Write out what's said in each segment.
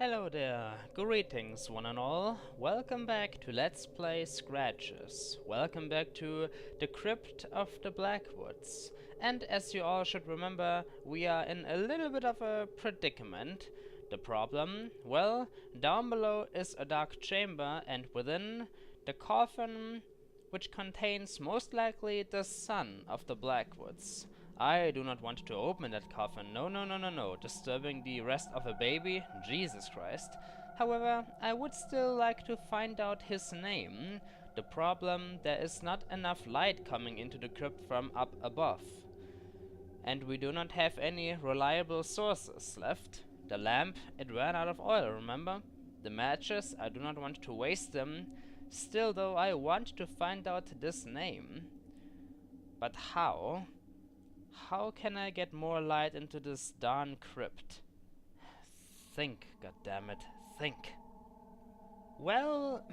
Hello there, greetings one and all. Welcome back to Let's Play Scratches. Welcome back to the Crypt of the Blackwoods. And as you all should remember, we are in a little bit of a predicament. The problem? Well, down below is a dark chamber, and within, the coffin which contains most likely the son of the Blackwoods. I do not want to open that coffin, no, disturbing the rest of a baby, Jesus Christ. However, I would still like to find out his name. The problem, there is not enough light coming into the crypt from up above. And we do not have any reliable sources left. The lamp, it ran out of oil, remember? The matches, I do not want to waste them. Still though, I want to find out this name. But how? How can I get more light into this darn crypt? Think, goddammit, think. Well,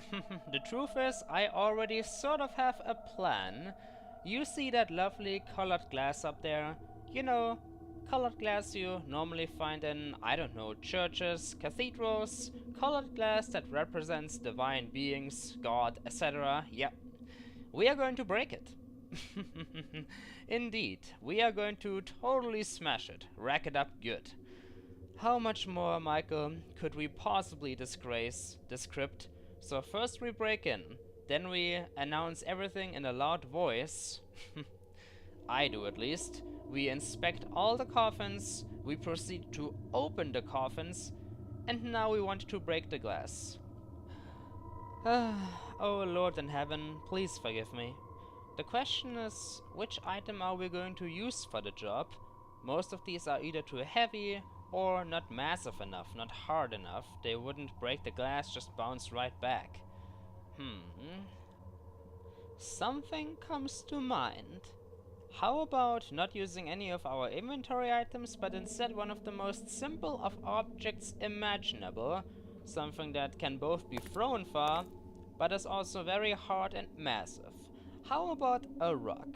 the truth is, I already sort of have a plan. You see that lovely colored glass up there? You know, colored glass you normally find in, I don't know, churches, cathedrals, colored glass that represents divine beings, God, etc. Yep. We are going to break it. Indeed, we are going to totally smash it, rack it up good. How much more, Michael, could we possibly disgrace this crypt? So first we break in, then we announce everything in a loud voice. I do at least. We inspect all the coffins, we proceed to open the coffins, and now we want to break the glass. Oh Lord in heaven, please forgive me. The question is, which item are we going to use for the job? Most of these are either too heavy or not massive enough, not hard enough. They wouldn't break the glass, just bounce right back. Something comes to mind. How about not using any of our inventory items, but instead one of the most simple of objects imaginable? Something that can both be thrown far, but is also very hard and massive. How about a rock?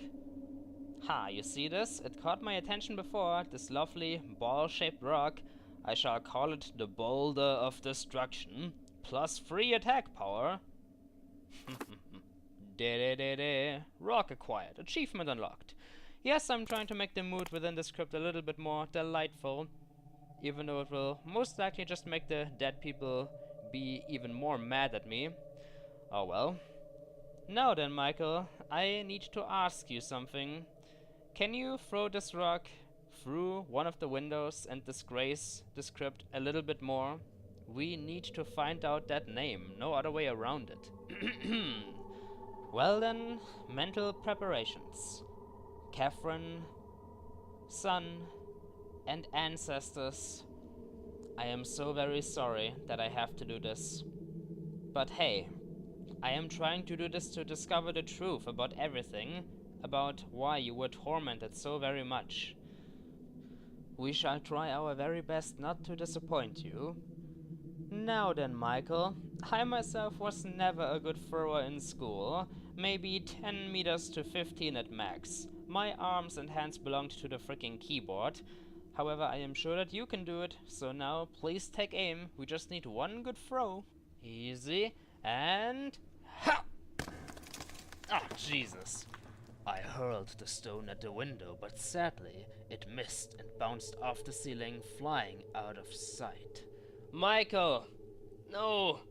Ha, you see this? It caught my attention before, this lovely ball-shaped rock. I shall call it the Boulder of Destruction, plus 3 attack power. Rock acquired, achievement unlocked. Yes, I'm trying to make the mood within the script a little bit more delightful, even though it will most likely just make the dead people be even more mad at me. Oh well. Now then, Michael, I need to ask you something. Can you throw this rock through one of the windows and disgrace the script a little bit more? We need to find out that name, no other way around it. Well then, mental preparations. Catherine, son, and ancestors. I am so very sorry that I have to do this. But hey, I am trying to do this to discover the truth about everything, about why you were tormented so very much. We shall try our very best not to disappoint you. Now then, Michael, I myself was never a good thrower in school, maybe 10 meters to 15 at max. My arms and hands belonged to the freaking keyboard. However, I am sure that you can do it, so now please take aim. We just need one good throw. Easy, and... ha! Ah, Jesus. I hurled the stone at the window, but sadly, it missed and bounced off the ceiling, flying out of sight. Michael! No!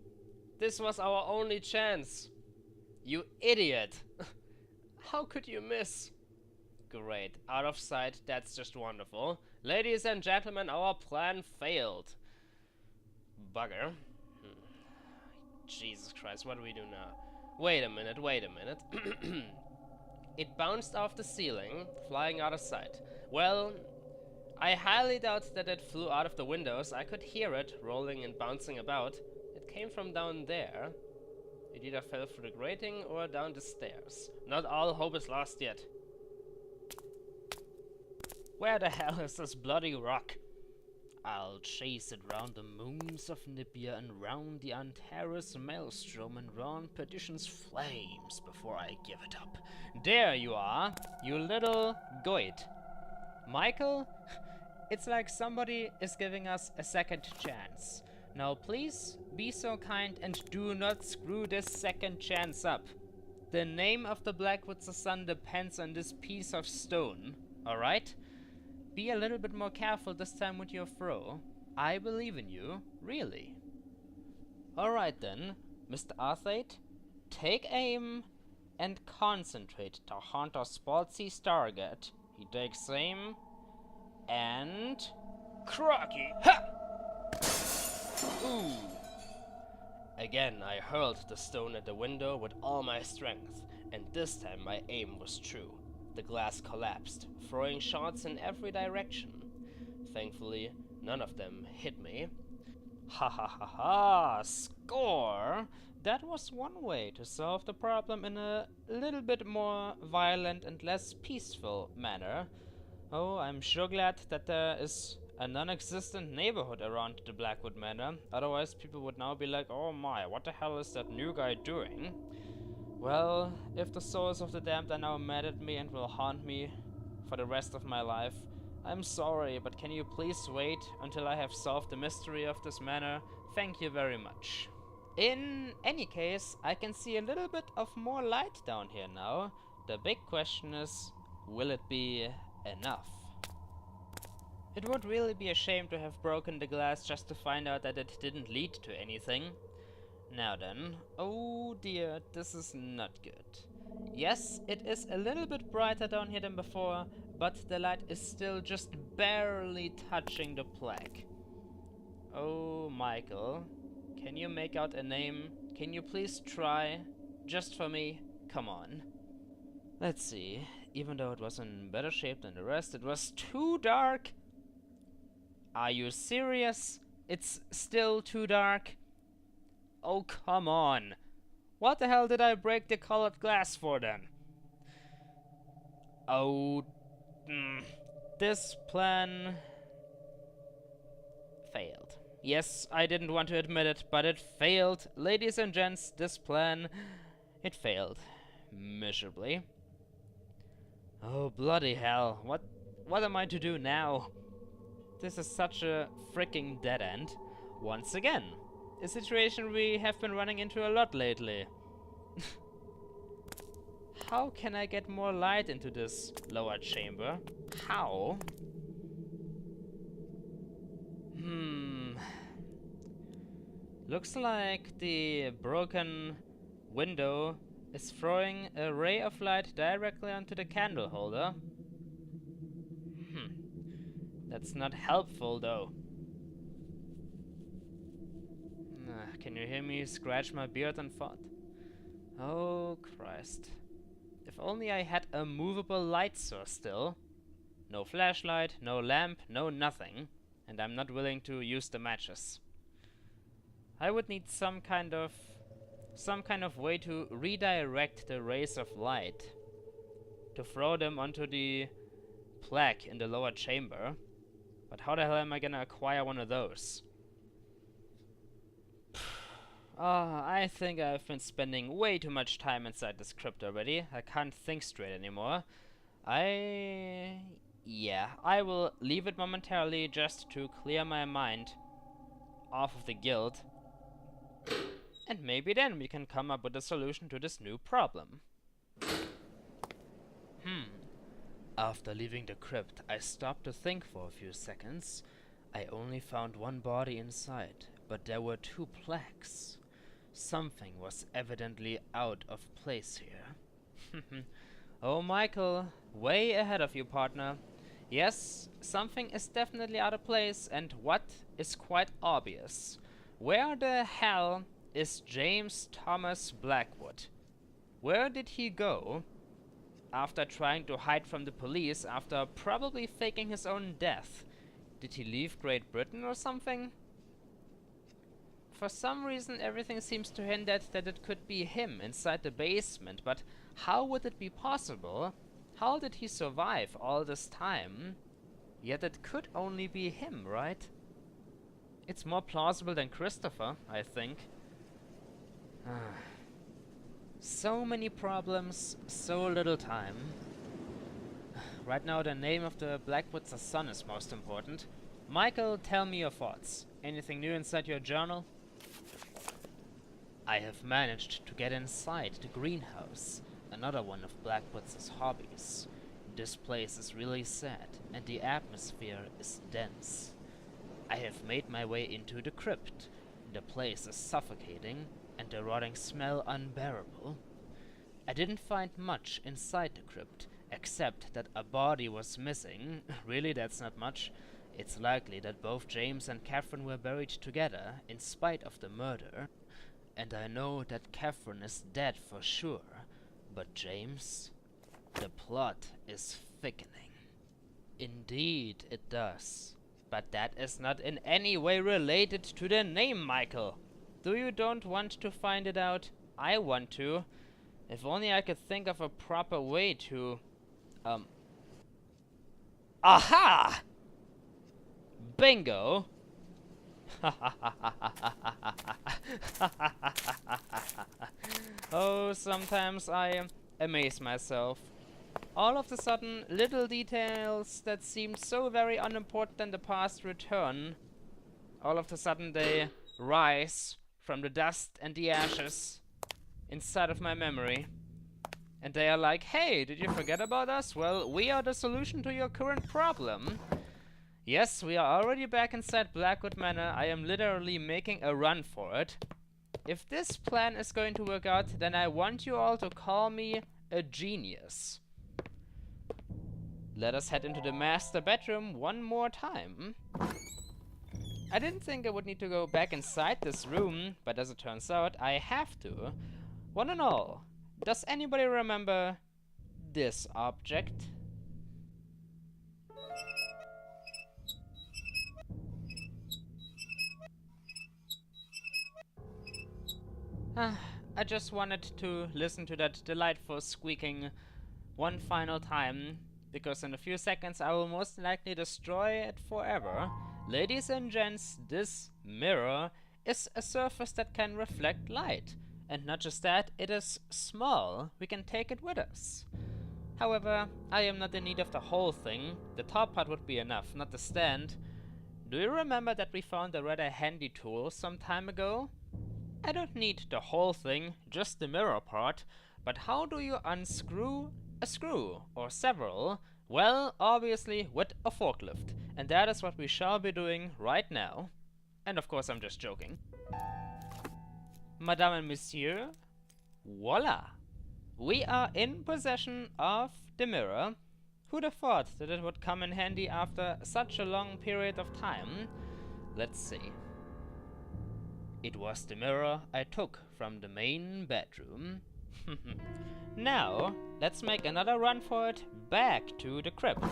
This was our only chance! You idiot! How could you miss? Great. Out of sight, that's just wonderful. Ladies and gentlemen, our plan failed. Bugger. Jesus Christ, what do we do now? Wait a minute. It bounced off the ceiling, flying out of sight. Well, I highly doubt that it flew out of the windows. I could hear it rolling and bouncing about. It came from down there. It either fell through the grating or down the stairs. Not all hope is lost yet. Where the hell is this bloody rock? I'll chase it round the moons of Nibia and round the Antares maelstrom and round perdition's flames before I give it up. There you are, you little goit. Michael, it's like somebody is giving us a second chance. Now please be so kind and do not screw this second chance up. The name of the Blackwood's son depends on this piece of stone, alright? Be a little bit more careful this time with your throw. I believe in you, really. Alright then, Mr. Arthate, take aim and concentrate to Hunter Spaltzy's target. He takes aim and... Crocky! Ha! Ooh! Again, I hurled the stone at the window with all my strength, and this time my aim was true. The glass collapsed, throwing shots in every direction. Thankfully, none of them hit me. Ha ha ha ha! Score! That was one way to solve the problem in a little bit more violent and less peaceful manner. Oh, I'm sure glad that there is a non-existent neighborhood around the Blackwood Manor. Otherwise, people would now be like, oh my, what the hell is that new guy doing? Well, if the souls of the damned are now mad at me and will haunt me for the rest of my life, I'm sorry, but can you please wait until I have solved the mystery of this manor? Thank you very much. In any case, I can see a little bit of more light down here now. The big question is, will it be enough? It would really be a shame to have broken the glass just to find out that it didn't lead to anything. Now then, oh dear, this is not good. Yes, it is a little bit brighter down here than before, but the light is still just barely touching the plaque. Oh, Michael, can you make out a name? Can you please try? Just for me? Come on. Let's see. Even though it was in better shape than the rest, it was too dark. Are you serious? It's still too dark? Oh, come on. What the hell did I break the colored glass for then? Oh, this plan failed. Yes, I didn't want to admit it, but it failed. Ladies and gents, this plan, it failed. Miserably. Oh, bloody hell. What am I to do now? This is such a freaking dead end. Once again. A situation we have been running into a lot lately. How can I get more light into this lower chamber? How? Looks like the broken window is throwing a ray of light directly onto the candle holder. That's not helpful though. Can you hear me scratch my beard and thought? Oh Christ. If only I had a movable light source still. No flashlight, no lamp, no nothing. And I'm not willing to use the matches. I would need some kind of way to redirect the rays of light. To throw them onto the plaque in the lower chamber. But how the hell am I gonna acquire one of those? I think I've been spending way too much time inside this crypt already. I can't think straight anymore. Yeah, I will leave it momentarily just to clear my mind off of the guild. And maybe then we can come up with a solution to this new problem. After leaving the crypt, I stopped to think for a few seconds. I only found one body inside, but there were two plaques. Something was evidently out of place here. Oh, Michael, way ahead of you, partner. Yes, something is definitely out of place, and what is quite obvious. Where the hell is James Thomas Blackwood? Where did he go? After trying to hide from the police, after probably faking his own death. Did he leave Great Britain or something? For some reason everything seems to hint that it could be him inside the basement, but how would it be possible? How did he survive all this time? Yet it could only be him, right? It's more plausible than Christopher, I think. So many problems, so little time. Right now the name of the Blackwood's son is most important. Michael, tell me your thoughts. Anything new inside your journal? I have managed to get inside the greenhouse, another one of Blackwood's hobbies. This place is really sad, and the atmosphere is dense. I have made my way into the crypt. The place is suffocating, and the rotting smell unbearable. I didn't find much inside the crypt, except that a body was missing. Really, that's not much. It's likely that both James and Catherine were buried together, in spite of the murder. And I know that Catherine is dead for sure. But James? The plot is thickening. Indeed, it does. But that is not in any way related to the name, Michael. Do you don't want to find it out? I want to. If only I could think of a proper way to... Aha! Bingo! Oh, sometimes I amaze myself. All of a sudden, little details that seemed so very unimportant in the past return. All of a sudden they rise from the dust and the ashes inside of my memory. And they are like, hey, did you forget about us? Well, we are the solution to your current problem. Yes, we are already back inside Blackwood Manor. I am literally making a run for it. If this plan is going to work out, then I want you all to call me a genius. Let us head into the master bedroom one more time. I didn't think I would need to go back inside this room, but as it turns out, I have to. One and all, does anybody remember this object? I just wanted to listen to that delightful squeaking one final time, because in a few seconds I will most likely destroy it forever. Ladies and gents, this mirror is a surface that can reflect light. And not just that, it is small. We can take it with us. However, I am not in need of the whole thing. The top part would be enough, not the stand. Do you remember that we found a rather handy tool some time ago? I don't need the whole thing, just the mirror part. But how do you unscrew a screw, or several? Well, obviously with a forklift. And that is what we shall be doing right now. And of course I'm just joking. Madame and Monsieur, voila! We are in possession of the mirror. Who'd have thought that it would come in handy after such a long period of time? Let's see. It was the mirror I took from the main bedroom. Now, let's make another run for it back to the crypt.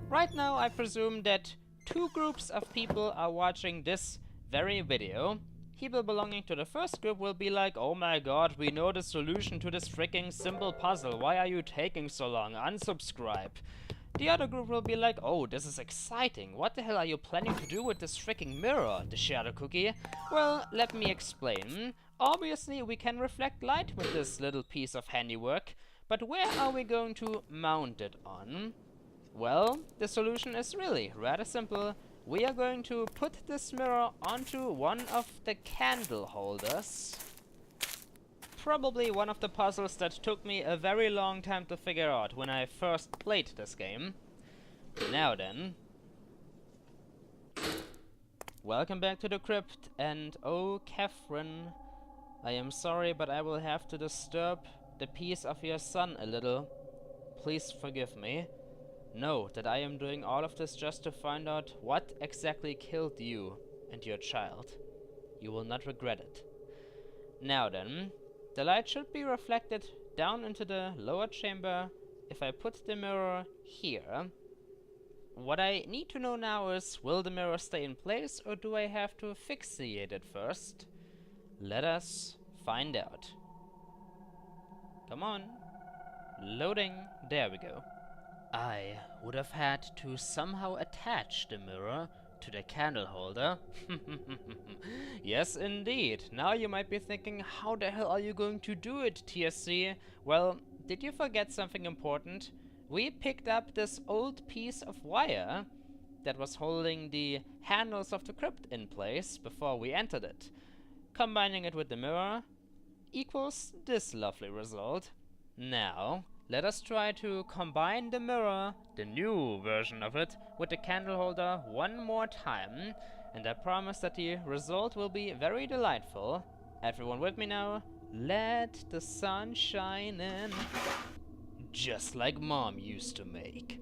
Right now, I presume that two groups of people are watching this very video. People belonging to the first group will be like, oh my god, we know the solution to this freaking simple puzzle. Why are you taking so long? Unsubscribe. The other group will be like, oh, this is exciting. What the hell are you planning to do with this freaking mirror, TheShadowCookie? Well, let me explain. Obviously, we can reflect light with this little piece of handiwork, but where are we going to mount it on? Well, the solution is really rather simple. We are going to put this mirror onto one of the candle holders. Probably one of the puzzles that took me a very long time to figure out when I first played this game. Now then. Welcome back to the crypt, and oh, Catherine, I am sorry, but I will have to disturb the peace of your son a little. Please forgive me. Know that I am doing all of this just to find out what exactly killed you and your child. You will not regret it. Now then, the light should be reflected down into the lower chamber if I put the mirror here. What I need to know now is, will the mirror stay in place or do I have to fixate it first? Let us find out. Come on. Loading. There we go. I would have had to somehow attach the mirror to the candle holder. Yes, indeed. Now you might be thinking, how the hell are you going to do it, TSC? Well, did you forget something important? We picked up this old piece of wire. that was holding the handles of the crypt in place before we entered it. Combining it with the mirror equals this lovely result. Now, let us try to combine the mirror, the new version of it, with the candle holder one more time, and I promise that the result will be very delightful. Everyone with me now? Let the sun shine in. Just like Mom used to make.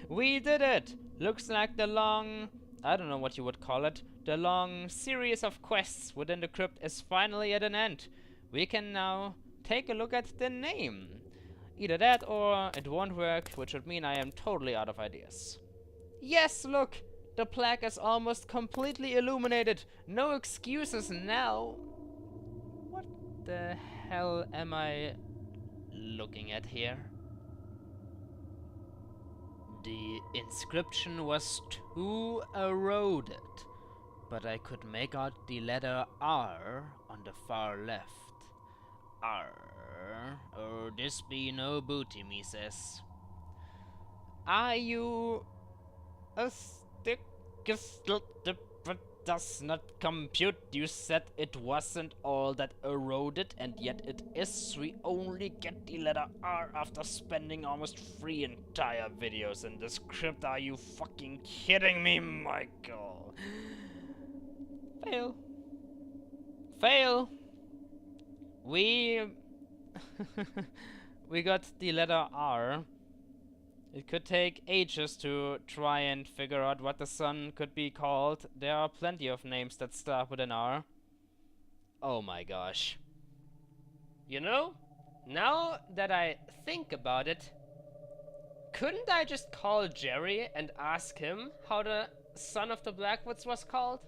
We did it! Looks like the long, I don't know what you would call it, the long series of quests within the crypt is finally at an end. We can now take a look at the name. Either that or it won't work, which would mean I am totally out of ideas. Yes, look! The plaque is almost completely illuminated. No excuses now. What the hell am I looking at here? The inscription was too eroded, but I could make out the letter R on the far left. R. Oh, this be no booty, me says. Are you a stick? But does not compute. You said it wasn't all that eroded, and yet it is. We only get the letter R after spending almost 3 entire videos in this crypt. Are you fucking kidding me, Michael? Fail. Fail. We we got the letter R. It could take ages to try and figure out what the sun could be called. There are plenty of names that start with an R. Oh my gosh. You know, now that I think about it, couldn't I just call Jerry and ask him how the son of the Blackwoods was called?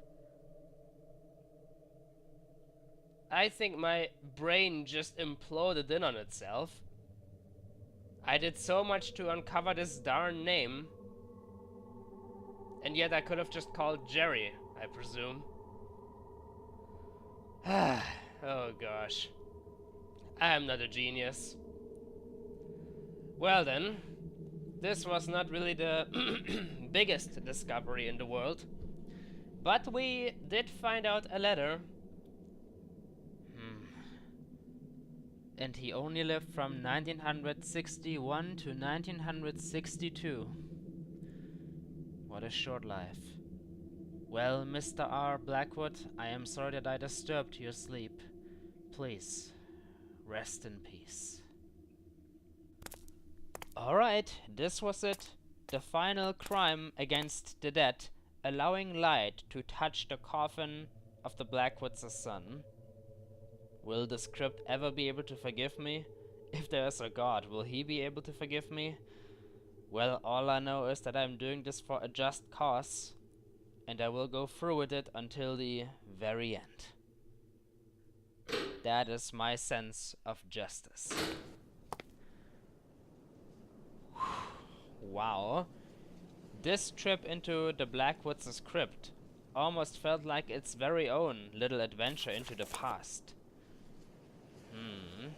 I think my brain just imploded in on itself. I did so much to uncover this darn name, and yet I could have just called Jerry, I presume. Oh gosh. I am not a genius. Well then, this was not really the biggest discovery in the world, but we did find out a letter. And he only lived from 1961 to 1962. What a short life. Well, Mr. R. Blackwood, I am sorry that I disturbed your sleep. Please, rest in peace. Alright, this was it. The final crime against the dead, allowing light to touch the coffin of the Blackwoods' son. Will this crypt ever be able to forgive me? If there is a God, will he be able to forgive me? Well, all I know is that I'm doing this for a just cause, and I will go through with it until the very end. That is my sense of justice. Wow. This trip into the Blackwoods' crypt almost felt like its very own little adventure into the past.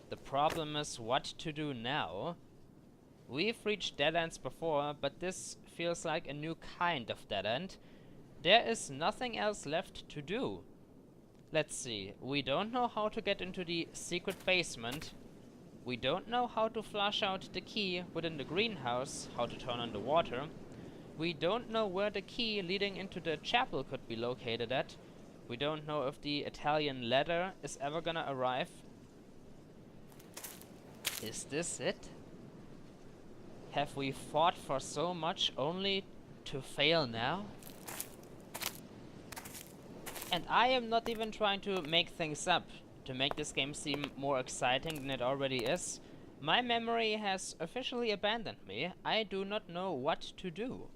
The problem is what to do now. We've reached dead ends before, but this feels like a new kind of dead end. There is nothing else left to do. Let's see, we don't know how to get into the secret basement. We don't know how to flush out the key within the greenhouse, how to turn on the water. We don't know where the key leading into the chapel could be located at. We don't know if the Italian letter is ever gonna arrive. Is this it? Have we fought for so much only to fail now? And I am not even trying to make things up, to make this game seem more exciting than it already is. My memory has officially abandoned me. I do not know what to do.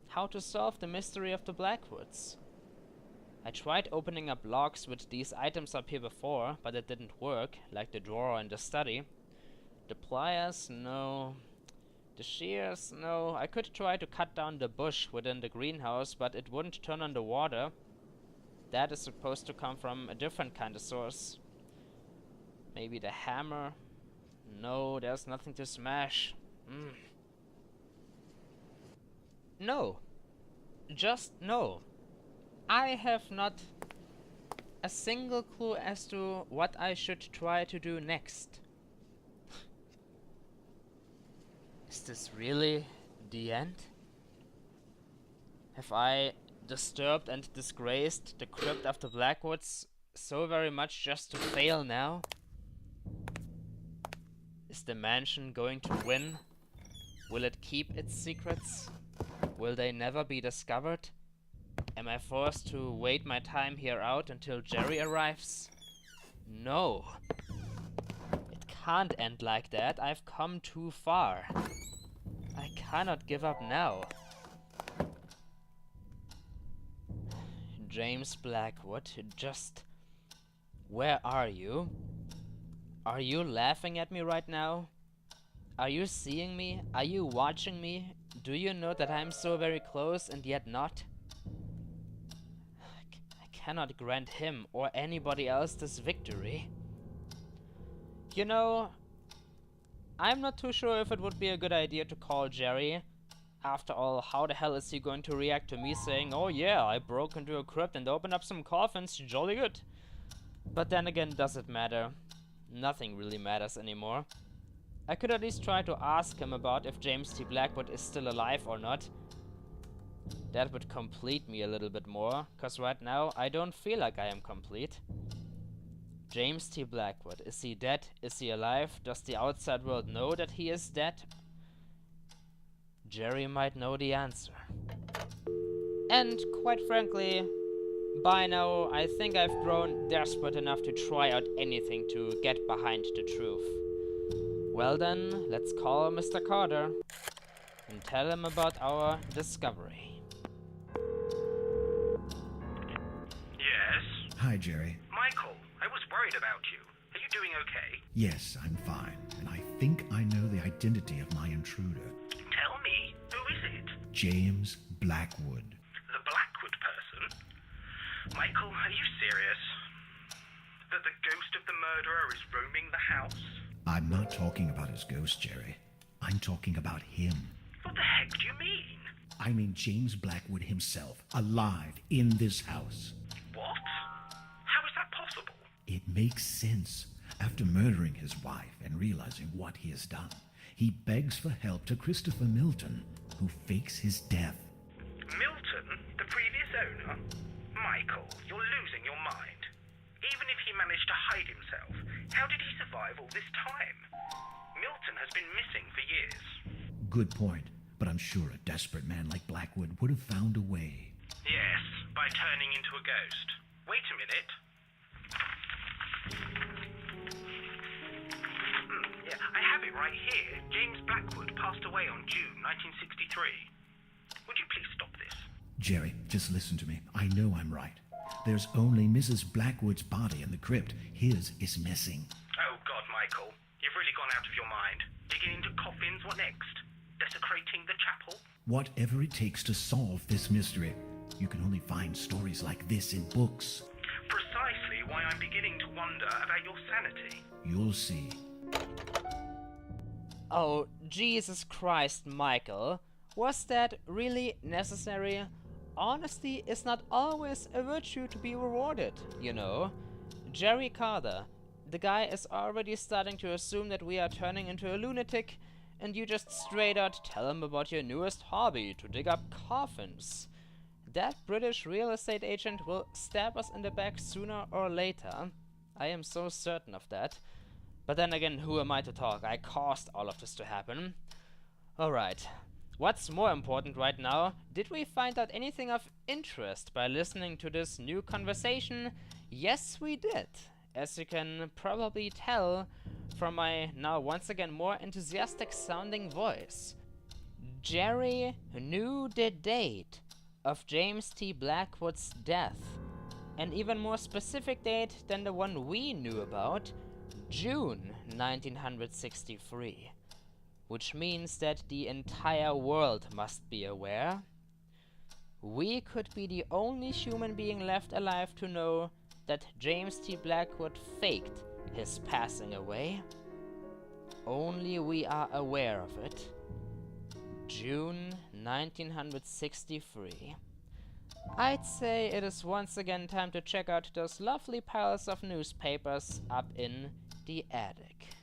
How to solve the mystery of the Blackwoods. I tried opening up logs with these items up here before, but it didn't work, like the drawer in the study. The pliers, no. The shears, no. I could try to cut down the bush within the greenhouse, but it wouldn't turn on the water. That is supposed to come from a different kind of source. Maybe the hammer? No, there's nothing to smash. No. Just no. I have not a single clue as to what I should try to do next. Is this really the end? Have I disturbed and disgraced the Crypt of the Blackwoods so very much just to fail now? Is the mansion going to win? Will it keep its secrets? Will they never be discovered? Am I forced to wait my time here out until Jerry arrives? No. It can't end like that. I've come too far. I cannot give up now. James Blackwood, just... where are you? Are you laughing at me right now? Are you seeing me? Are you watching me? Do you know that I'm so very close and yet not? I cannot grant him or anybody else this victory. You know, I'm not too sure if it would be a good idea to call Jerry. After all, how the hell is he going to react to me saying, oh yeah, I broke into a crypt and opened up some coffins, jolly good. But then again, does it matter? Nothing really matters anymore. I could at least try to ask him about if James T. Blackwood is still alive or not. That would complete me a little bit more, cause right now I don't feel like I am complete. James T. Blackwood, is he dead? Is he alive? Does the outside world know that he is dead? Jerry might know the answer. And quite frankly, by now I think I've grown desperate enough to try out anything to get behind the truth. Well then, let's call Mr. Carter and tell him about our discovery. Yes? Hi, Jerry. Michael, I was worried about you. Are you doing okay? Yes, I'm fine, and I think I know the identity of my intruder. Tell me, who is it? James Blackwood. The Blackwood person? Michael, are you serious? That the ghost of the murderer is roaming the house? I'm not talking about his ghost, Jerry. I'm talking about him. What the heck do you mean? I mean James Blackwood himself, alive in this house. What? How is that possible? It makes sense. After murdering his wife and realizing what he has done, he begs for help to Christopher Milton, who fakes his death. Milton, the previous owner? Michael, you're losing your mind. Even if he managed to hide himself, how did he survive all this time? Milton has been missing for years. Good point, but I'm sure a desperate man like Blackwood would have found a way. Yes, by turning into a ghost. Wait a minute. Yeah, I have it right here. James Blackwood passed away on June 1963. Would you please stop this? Jerry, just listen to me. I know I'm right. There's only Mrs. Blackwood's body in the crypt. His is missing. Oh, God, Michael. You've really gone out of your mind. Digging into coffins, what next? Desecrating the chapel? Whatever it takes to solve this mystery. You can only find stories like this in books. Precisely why I'm beginning to wonder about your sanity. You'll see. Oh, Jesus Christ, Michael. Was that really necessary? Honesty is not always a virtue to be rewarded, you know. Jerry Carter, the guy is already starting to assume that we are turning into a lunatic, and you just straight out tell him about your newest hobby, to dig up coffins. That British real estate agent will stab us in the back sooner or later. I am so certain of that. But then again, who am I to talk? I caused all of this to happen. Alright. What's more important right now? Did we find out anything of interest by listening to this new conversation? Yes, we did. As you can probably tell from my now once again more enthusiastic sounding voice. Jerry knew the date of James T. Blackwood's death. An even more specific date than the one we knew about, June 1963. Which means that the entire world must be aware. We could be the only human being left alive to know that James T. Blackwood faked his passing away. Only we are aware of it. June 1963. I'd say it is once again time to check out those lovely piles of newspapers up in the attic.